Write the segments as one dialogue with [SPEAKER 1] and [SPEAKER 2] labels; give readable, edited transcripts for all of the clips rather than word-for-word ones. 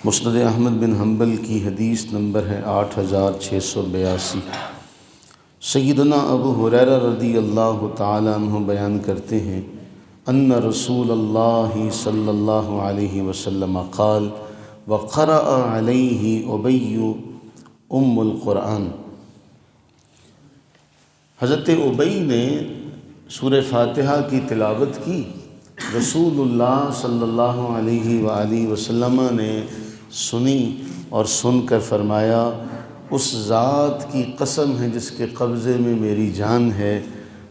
[SPEAKER 1] مسند احمد بن حنبل کی حدیث نمبر ہے 8682۔ سیدنا ابو ہریرہ رضی اللہ تعالیٰ عنہ بیان کرتے ہیں ان رسول اللہ صلی اللہ علیہ وسلم قال وقرأ علیہ ابی ام القرآن۔ حضرت ابی نے سورہ فاتحہ کی تلاوت کی۔ رسول اللہ صلی اللہ علیہ وآلہ وسلم نے سنی اور سن کر فرمایا اس ذات کی قسم ہے جس کے قبضے میں میری جان ہے،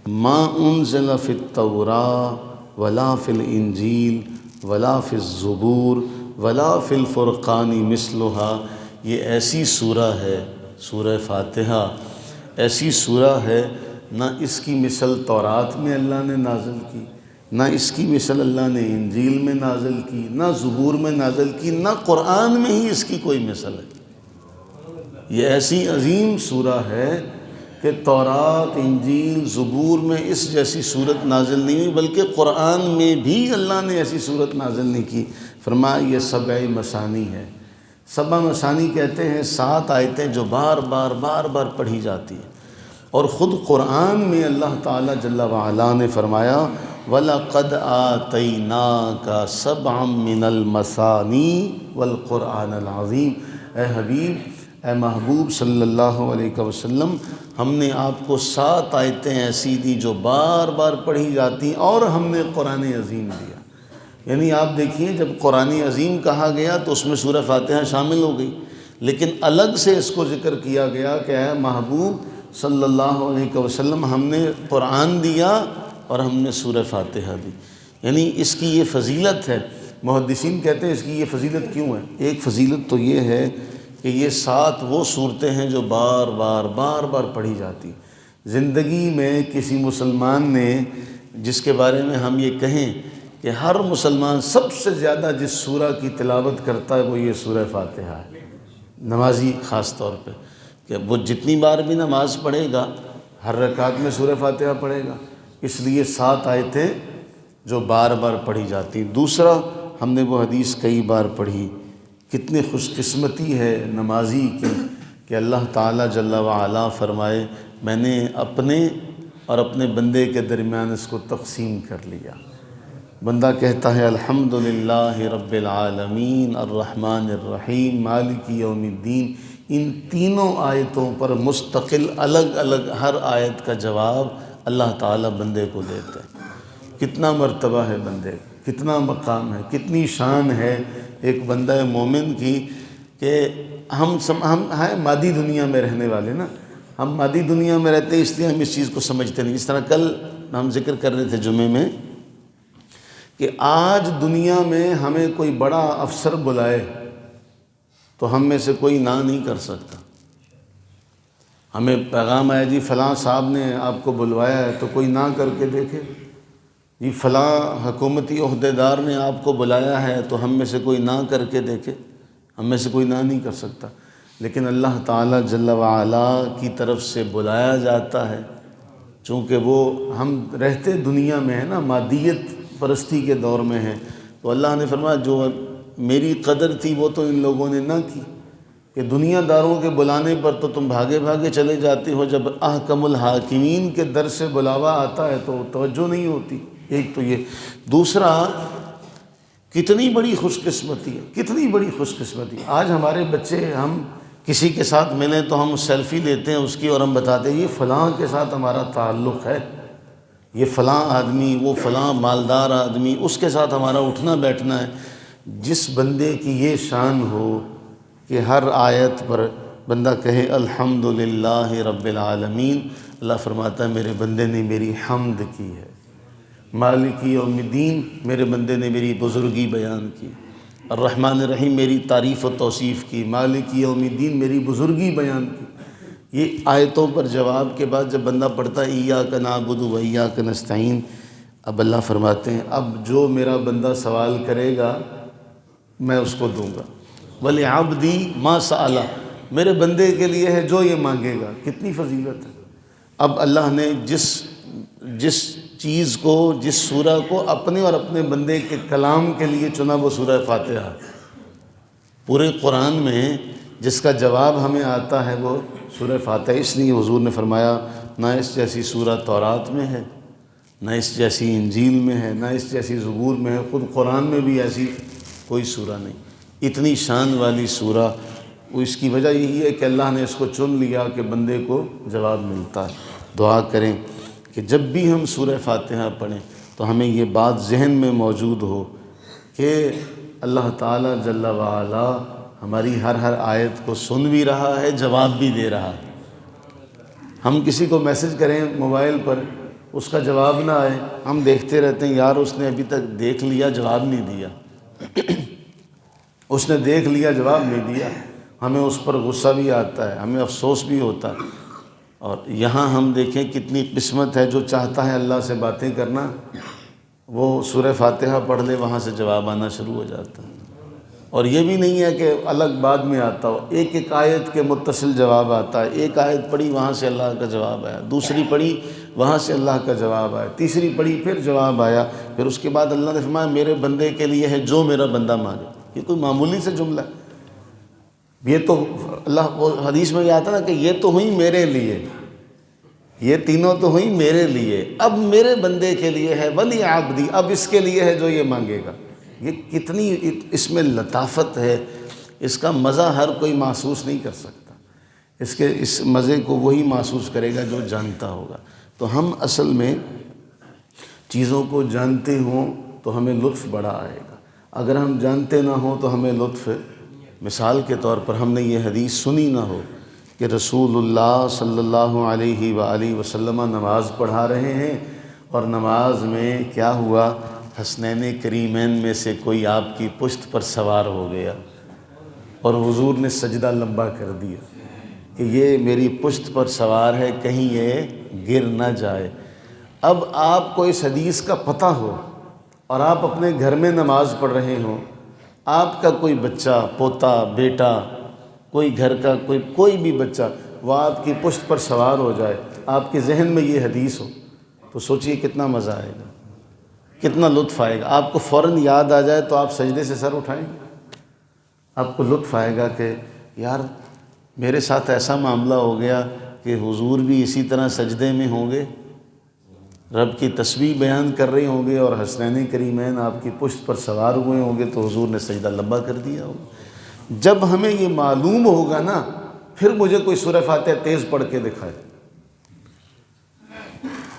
[SPEAKER 1] ما انزل فی التوراۃ ولا فی الانجیل ولا فی الزبور ولا فی الفرقان مثلها۔ یہ ایسی سورہ ہے، سورہ فاتحہ ایسی سورہ ہے، نہ اس کی مثل تورات میں اللہ نے نازل کی، نہ اس کی مثل اللہ نے انجیل میں نازل کی، نہ زبور میں نازل کی، نہ قرآن میں ہی اس کی کوئی مثل ہے۔ یہ ایسی عظیم سورہ ہے کہ تورات، انجیل، زبور میں اس جیسی صورت نازل نہیں ہوئی، بلکہ قرآن میں بھی اللہ نے ایسی صورت نازل نہیں کی۔ فرمایا یہ سبع مثانی ہے۔ سبع مثانی کہتے ہیں 7 آیتیں جو بار بار پڑھی جاتی ہیں، اور خود قرآن میں اللہ تعالیٰ جل وعلا نے فرمایا وَلَقَدْ آتَيْنَاكَ سَبْعًا مِّنَ الْمَثَانِي وَالْقُرْآنَ الْعَظِيمِ۔ اے حبیب، اے محبوب صلی اللہ علیہ وسلم، ہم نے آپ کو 7 آیتیں ایسی دی جو بار بار پڑھی جاتی ہیں، اور ہم نے قرآن عظیم دیا۔ یعنی آپ دیکھیے، جب قرآن عظیم کہا گیا تو اس میں سورہ فاتحہ شامل ہو گئی، لیکن الگ سے اس کو ذکر کیا گیا کہ اے محبوب صلی اللہ علیہ وسلم، ہم نے قرآن دیا اور ہم نے سورہ فاتحہ دی۔ یعنی اس کی یہ فضیلت ہے۔ محدثین کہتے ہیں اس کی یہ فضیلت کیوں ہے؟ ایک فضیلت تو یہ ہے کہ یہ 7 وہ صورتیں ہیں جو بار بار پڑھی جاتی۔ زندگی میں کسی مسلمان نے، جس کے بارے میں ہم یہ کہیں کہ ہر مسلمان سب سے زیادہ جس سورہ کی تلاوت کرتا ہے وہ یہ سورہ فاتحہ ہے، نمازی خاص طور پہ، کہ وہ جتنی بار بھی نماز پڑھے گا ہر رکعت میں سورہ فاتحہ پڑھے گا، اس لیے 7 آیتیں جو بار بار پڑھی جاتی۔ دوسرا، ہم نے وہ حدیث کئی بار پڑھی، کتنی خوش قسمتی ہے نمازی کی کہ اللہ تعالیٰ جل وعلا فرمائے میں نے اپنے اور اپنے بندے کے درمیان اس کو تقسیم کر لیا۔ بندہ کہتا ہے الحمدللہ رب العالمین الرحمن الرحیم مالک یوم الدین۔ ان تینوں آیتوں پر مستقل الگ الگ ہر آیت کا جواب اللہ تعالیٰ بندے کو دیتا ہے۔ کتنا مرتبہ ہے بندے کا، کتنا مقام ہے، کتنی شان ہے ایک بندہ مومن کی، کہ ہم ہیں مادی دنیا میں رہنے والے نا، ہم مادی دنیا میں رہتے ہیں اس لیے ہم اس چیز کو سمجھتے نہیں۔ اس طرح کل ہم ذکر کر رہے تھے جمعے میں کہ آج دنیا میں ہمیں کوئی بڑا افسر بلائے تو ہم میں سے کوئی نہ نہیں کر سکتا۔ ہمیں پیغام آیا جی فلاں صاحب نے آپ کو بلوایا ہے تو کوئی نہ کر کے دیکھے، جی فلاں حکومتی عہدیدار نے آپ کو بلایا ہے تو ہم میں سے کوئی نہ کر کے دیکھے، ہم میں سے کوئی نہ نہیں کر سکتا۔ لیکن اللہ تعالیٰ جل وعلا کی طرف سے بلایا جاتا ہے، چونکہ وہ ہم رہتے دنیا میں ہیں نا، مادیت پرستی کے دور میں ہیں، تو اللہ نے فرمایا جو میری قدر تھی وہ تو ان لوگوں نے نہ کی، کہ دنیا داروں کے بلانے پر تو تم بھاگے بھاگے چلے جاتے ہو، جب احکم الحاکمین کے در سے بلاوا آتا ہے تو توجہ نہیں ہوتی۔ ایک تو یہ۔ دوسرا، کتنی بڑی خوش قسمتی ہے، کتنی بڑی خوش قسمتی۔ آج ہمارے بچے، ہم کسی کے ساتھ ملیں تو ہم سیلفی لیتے ہیں اس کی اور ہم بتاتے ہیں یہ فلاں کے ساتھ ہمارا تعلق ہے، یہ فلاں آدمی، وہ فلاں مالدار آدمی، اس کے ساتھ ہمارا اٹھنا بیٹھنا ہے۔ جس بندے کی یہ شان ہو کہ ہر آیت پر بندہ کہے الحمدللہ رب العالمین، اللہ فرماتا ہے میرے بندے نے میری حمد کی ہے، مالک یوم الدین، میرے بندے نے میری بزرگی بیان کی، الرحمن الرحیم میری تعریف و توصیف کی، مالک یوم الدین میری بزرگی بیان کی۔ یہ آیتوں پر جواب کے بعد جب بندہ پڑھتا ہے ایاک نعبد و ایاک نستعین، اب اللہ فرماتے ہیں اب جو میرا بندہ سوال کرے گا میں اس کو دوں گا، وَلِعَبْدِي مَا سَأَلَ، میرے بندے کے لیے ہے جو یہ مانگے گا۔ کتنی فضیلت ہے۔ اب اللہ نے جس چیز کو، جس سورہ کو اپنے اور اپنے بندے کے کلام کے لیے چنا وہ سورہ فاتحہ۔ پورے قرآن میں جس کا جواب ہمیں آتا ہے وہ سورہ فاتحہ، اس لیے حضور نے فرمایا نہ اس جیسی سورہ تورات میں ہے، نہ اس جیسی انجیل میں ہے، نہ اس جیسی زبور میں ہے، خود قرآن میں بھی ایسی کوئی سورہ نہیں۔ اتنی شان والی سورہ، وہ اس کی وجہ یہی ہے کہ اللہ نے اس کو چن لیا کہ بندے کو جواب ملتا ہے۔ دعا کریں کہ جب بھی ہم سورہ فاتحہ پڑھیں تو ہمیں یہ بات ذہن میں موجود ہو کہ اللہ تعالیٰ جل وعلا ہماری ہر آیت کو سن بھی رہا ہے، جواب بھی دے رہا ہے۔ ہم کسی کو میسج کریں موبائل پر، اس کا جواب نہ آئے، ہم دیکھتے رہتے ہیں یار اس نے ابھی تک دیکھ لیا جواب نہیں دیا، اس نے دیکھ لیا جواب نہیں دیا، ہمیں اس پر غصہ بھی آتا ہے، ہمیں افسوس بھی ہوتا ہے۔ اور یہاں ہم دیکھیں کتنی قسمت ہے، جو چاہتا ہے اللہ سے باتیں کرنا وہ سورہ فاتحہ پڑھ لے، وہاں سے جواب آنا شروع ہو جاتا ہے۔ اور یہ بھی نہیں ہے کہ الگ بعد میں آتا ہو، ایک ایک آیت کے متصل جواب آتا ہے۔ ایک آیت پڑھی وہاں سے اللہ کا جواب آیا، دوسری پڑھی وہاں سے اللہ کا جواب آیا، تیسری پڑھی پھر جواب آیا، پھر اس کے بعد اللہ نے فرمایا میرے بندے کے لیے ہے جو میرا بندہ مانگے۔ یہ کوئی معمولی سے جملہ ہے، یہ تو اللہ، وہ حدیث میں یہ آتا نا کہ یہ تو ہوئی میرے لیے، یہ تینوں تو ہوئی میرے لیے، اب میرے بندے کے لیے ہے، ولی عبدی، اب اس کے لیے ہے جو یہ مانگے گا۔ یہ کتنی اس میں لطافت ہے، اس کا مزہ ہر کوئی محسوس نہیں کر سکتا، اس مزے کو وہی محسوس کرے گا جو جانتا ہوگا۔ تو ہم اصل میں چیزوں کو جانتے ہوں تو ہمیں لطف بڑا آئے گا، اگر ہم جانتے نہ ہوں تو ہمیں لطف، مثال کے طور پر ہم نے یہ حدیث سنی نہ ہو کہ رسول اللہ صلی اللہ علیہ وآلہ وسلم نماز پڑھا رہے ہیں اور نماز میں کیا ہوا، حسنین کریمین میں سے کوئی آپ کی پشت پر سوار ہو گیا اور حضور نے سجدہ لمبا کر دیا کہ یہ میری پشت پر سوار ہے، کہیں یہ گر نہ جائے۔ اب آپ کو اس حدیث کا پتہ ہو اور آپ اپنے گھر میں نماز پڑھ رہے ہوں، آپ کا کوئی بچہ، پوتا، بیٹا، کوئی گھر کا کوئی بھی بچہ وہ آپ کی پشت پر سوار ہو جائے، آپ کے ذہن میں یہ حدیث ہو، تو سوچئے کتنا مزہ آئے گا، کتنا لطف آئے گا۔ آپ کو فوراً یاد آ جائے تو آپ سجدے سے سر اٹھائیں گے، آپ کو لطف آئے گا کہ یار میرے ساتھ ایسا معاملہ ہو گیا کہ حضور بھی اسی طرح سجدے میں ہوں گے، رب کی تسبیح بیان کر رہے ہوں گے اور حسنین کریمین آپ کی پشت پر سوار ہوئے ہوں گے تو حضور نے سجدہ لمبا کر دیا ہوگا۔ جب ہمیں یہ معلوم ہوگا نا، پھر مجھے کوئی سورہ فاتحہ تیز پڑھ کے دکھائے۔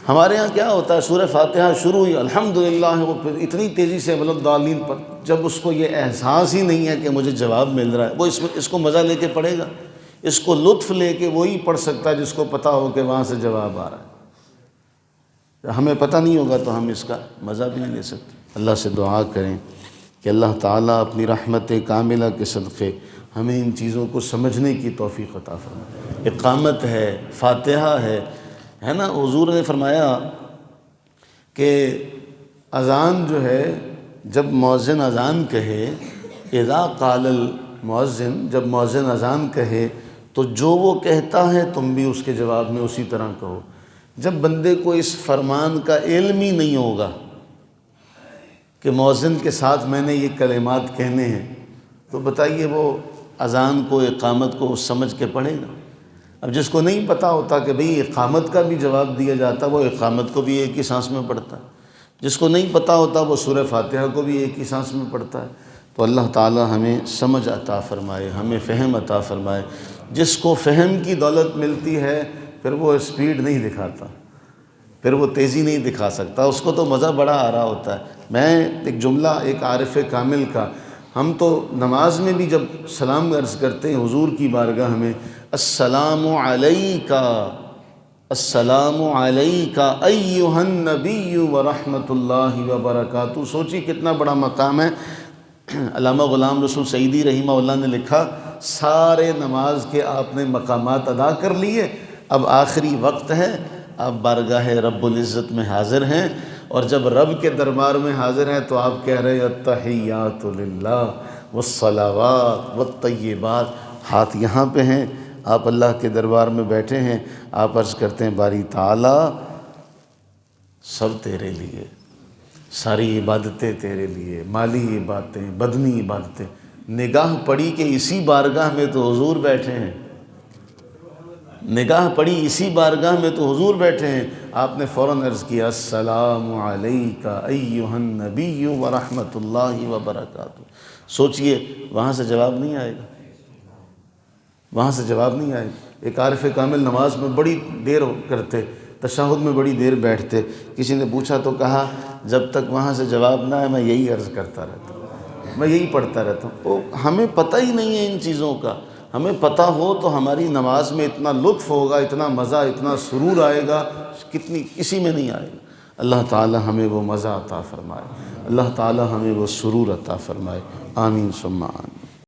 [SPEAKER 1] ہمارے ہاں کیا ہوتا ہے، سورہ فاتحہ شروع ہوئی الحمدللہ، وہ پھر اتنی تیزی سے ولا پر، جب اس کو یہ احساس ہی نہیں ہے کہ مجھے جواب مل رہا ہے، وہ اس کو مزہ لے کے پڑھے گا، اس کو لطف لے کے وہی پڑھ سکتا ہے جس کو پتہ ہو کہ وہاں سے جواب آ رہا ہے۔ ہمیں پتہ نہیں ہوگا تو ہم اس کا مزہ بھی نہیں لے سکتے۔ اللہ سے دعا کریں کہ اللہ تعالیٰ اپنی رحمت کاملہ کے صدقے ہمیں ان چیزوں کو سمجھنے کی توفیق عطا فرمائے۔ اقامت ہے، فاتحہ ہے نا، حضور نے فرمایا کہ اذان جو ہے، جب مؤذن اذان کہے، اذا قال المؤذن، جب مؤذن اذان کہے تو جو وہ کہتا ہے تم بھی اس کے جواب میں اسی طرح کہو۔ جب بندے کو اس فرمان کا علم ہی نہیں ہوگا کہ مؤذن کے ساتھ میں نے یہ کلمات کہنے ہیں، تو بتائیے وہ اذان کو، اقامت کو سمجھ کے پڑھے گا؟ اب جس کو نہیں پتہ ہوتا کہ بھئی اقامت کا بھی جواب دیا جاتا، وہ اقامت کو بھی ایک ہی سانس میں پڑھتا ہے، جس کو نہیں پتہ ہوتا وہ سورہ فاتحہ کو بھی ایک ہی سانس میں پڑھتا ہے۔ تو اللہ تعالی ہمیں سمجھ عطا فرمائے، ہمیں فہم عطا فرمائے۔ جس کو فہم کی دولت ملتی ہے پھر وہ اسپیڈ نہیں دکھاتا، پھر وہ تیزی نہیں دکھا سکتا، اس کو تو مزہ بڑا آ رہا ہوتا ہے۔ میں ایک جملہ ایک عارف کامل کا، ہم تو نماز میں بھی جب سلام عرض کرتے ہیں حضور کی بارگاہ میں، السلام علیکہ، السلام علیکہ ایھا النبی ورحمۃ اللہ وبرکاتہ، سوچی کتنا بڑا مقام ہے۔ علامہ غلام رسول سعیدی رحمہ اللہ نے لکھا، سارے نماز کے آپ نے مقامات ادا کر لیے، اب آخری وقت ہے، آپ بارگاہ رب العزت میں حاضر ہیں، اور جب رب کے دربار میں حاضر ہیں تو آپ کہہ رہے ہیں التحیات للہ والصلوات والطیبات، ہاتھ یہاں پہ ہیں، آپ اللہ کے دربار میں بیٹھے ہیں، آپ عرض کرتے ہیں باری تعالی سب تیرے لیے، ساری عبادتیں تیرے لیے، مالی عبادتیں، بدنی عبادتیں، نگاہ پڑی کہ اسی بارگاہ میں تو حضور بیٹھے ہیں، نگاہ پڑی اسی بارگاہ میں تو حضور بیٹھے ہیں، آپ نے فوراً عرض کیا السلام علیک ایھا النبی ورحمۃ اللہ وبرکاتہ۔ سوچئے وہاں سے جواب نہیں آئے گا، وہاں سے جواب نہیں آئے گا۔ ایک عارف کامل نماز میں بڑی دیر کرتے، تشہد میں بڑی دیر بیٹھتے، کسی نے پوچھا تو کہا جب تک وہاں سے جواب نہ آئے میں یہی عرض کرتا رہتا ہوں، میں یہی پڑھتا رہتا ہوں۔ وہ ہمیں پتہ ہی نہیں ہے ان چیزوں کا، ہمیں پتہ ہو تو ہماری نماز میں اتنا لطف ہوگا، اتنا مزہ، اتنا سرور آئے گا، کسی میں نہیں آئے گا۔ اللہ تعالی ہمیں وہ مزہ عطا فرمائے، اللہ تعالی ہمیں وہ سرور عطا فرمائے، آمین ثم آمین۔